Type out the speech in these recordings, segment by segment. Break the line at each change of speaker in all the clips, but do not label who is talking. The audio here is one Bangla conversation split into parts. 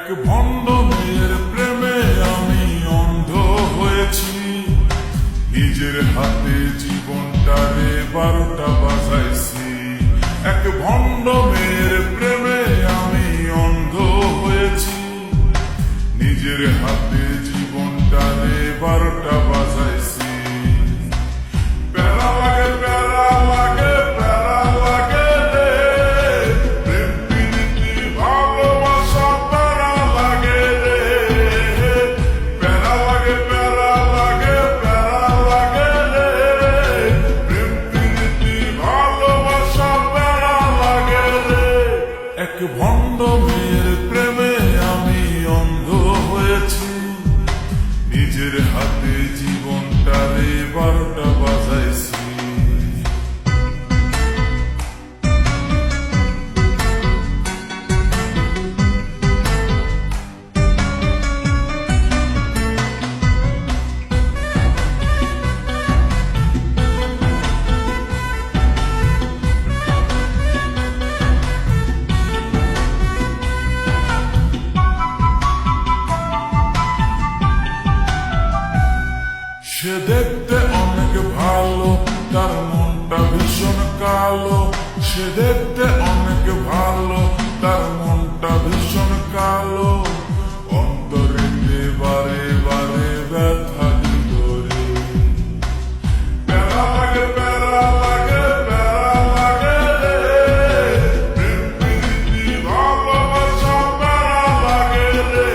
এক ভণ্ড মেয়ের প্রেমে আমি অন্ধ হয়েছি, নিজের হাতে জীবনটারে 12টা বাজাইছি। এক ভণ্ড মেয়ের প্রেমে আমি অন্ধ হয়েছি, নিজের হাতে জীবনটারে 12টা বাজাইছি। প্যারা লাগে প্যারা লাগে প্যারা লাগে রে, প্রেম প্রীতি ভালোবাসা প্যারা লাগে রে। প্যারা লাগে প্যারা লাগে প্যারা লাগে রে, প্রেম প্রীতি ভালোবাসা প্যারা লাগে রে। এক ভণ্ড মেয়ের প্রেমে আমি অন্ধ হয়েছি, নিজের হাতে জীবনটারে 12টা বাজাইছি। সে দেখতে অনেক ভালো, তার মনটা ভীষণ কালো। সে দেখতে অনেক ভালো, তার মনটা ভীষণ কালো। অন্তরে বারে বারে ব্যথা দিল রে। প্যারা লাগে প্যারা লাগে প্যারা লাগে রে, প্রেম প্রীতি ভালোবাসা প্যারা লাগে রে।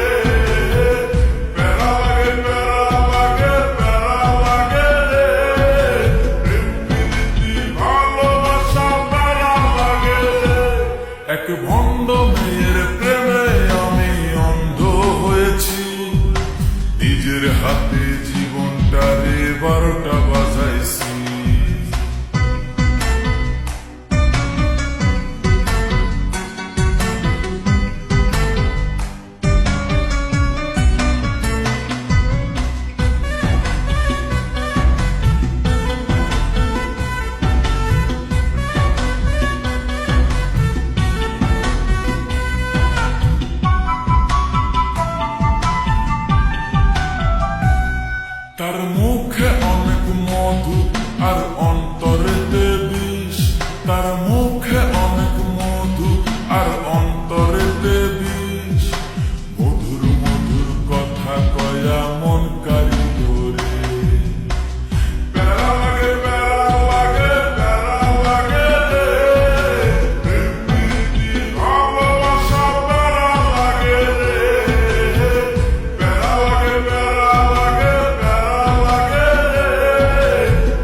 প্যারা লাগে প্যারা লাগে প্যারা লাগে রে, প্রেম প্রীতি ভালোবাসা প্যারা লাগে রে। এক ভণ্ড মেয়ের প্রেমে আমি অন্ধ হয়েছি, নিজের হাতে জীবনটারে 12টা বাজাইছি। তার মুখে অনেক মধু আর অন্তরেতে বিষ। তার মুখে অনেক মধু আর অন্তরেতে বিষ। মধুর মধুর কথা কয়া মন কারিল রে। প্যারা লাগে প্যারা লাগে প্যারা লাগে রে, প্রেম প্রীতি ভালোবাসা প্যারা লাগে রে। প্যারা লাগে প্যারা লাগে প্যারা লাগে রে,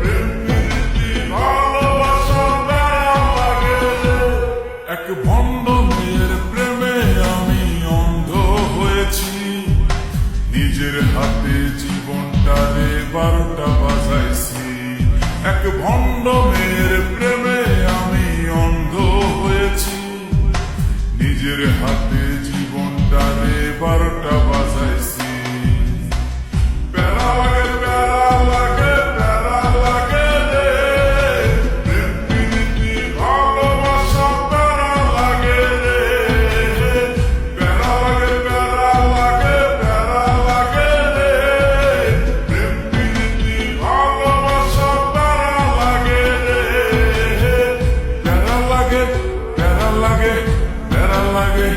প্রেম প্রীতি ভালোবাসা প্যারা লাগে রে। এক ভণ্ড মেয়ের প্রেমে আমি অন্ধ হয়েছি, নিজের হাতে জীবনটারে 12টা বাজাইছি। এক ভণ্ড মেয়ের প্রেমে আমি অন্ধ হয়েছি, নিজের হাতে জীবনটারে 12টা বাজাইছি। প্যারা লাগে প্যারা লাগে প্যারা লাগে রে, প্রেম প্রীতি ভালোবাসা প্যারা লাগে রে। প্যারা লাগে প্যারা লাগে প্যারা লাগে রে, প্রেম প্রীতি ভালোবাসা প্যারা লাগে রে। প্যারা লাগে প্যারা লাগে প্যারা লাগে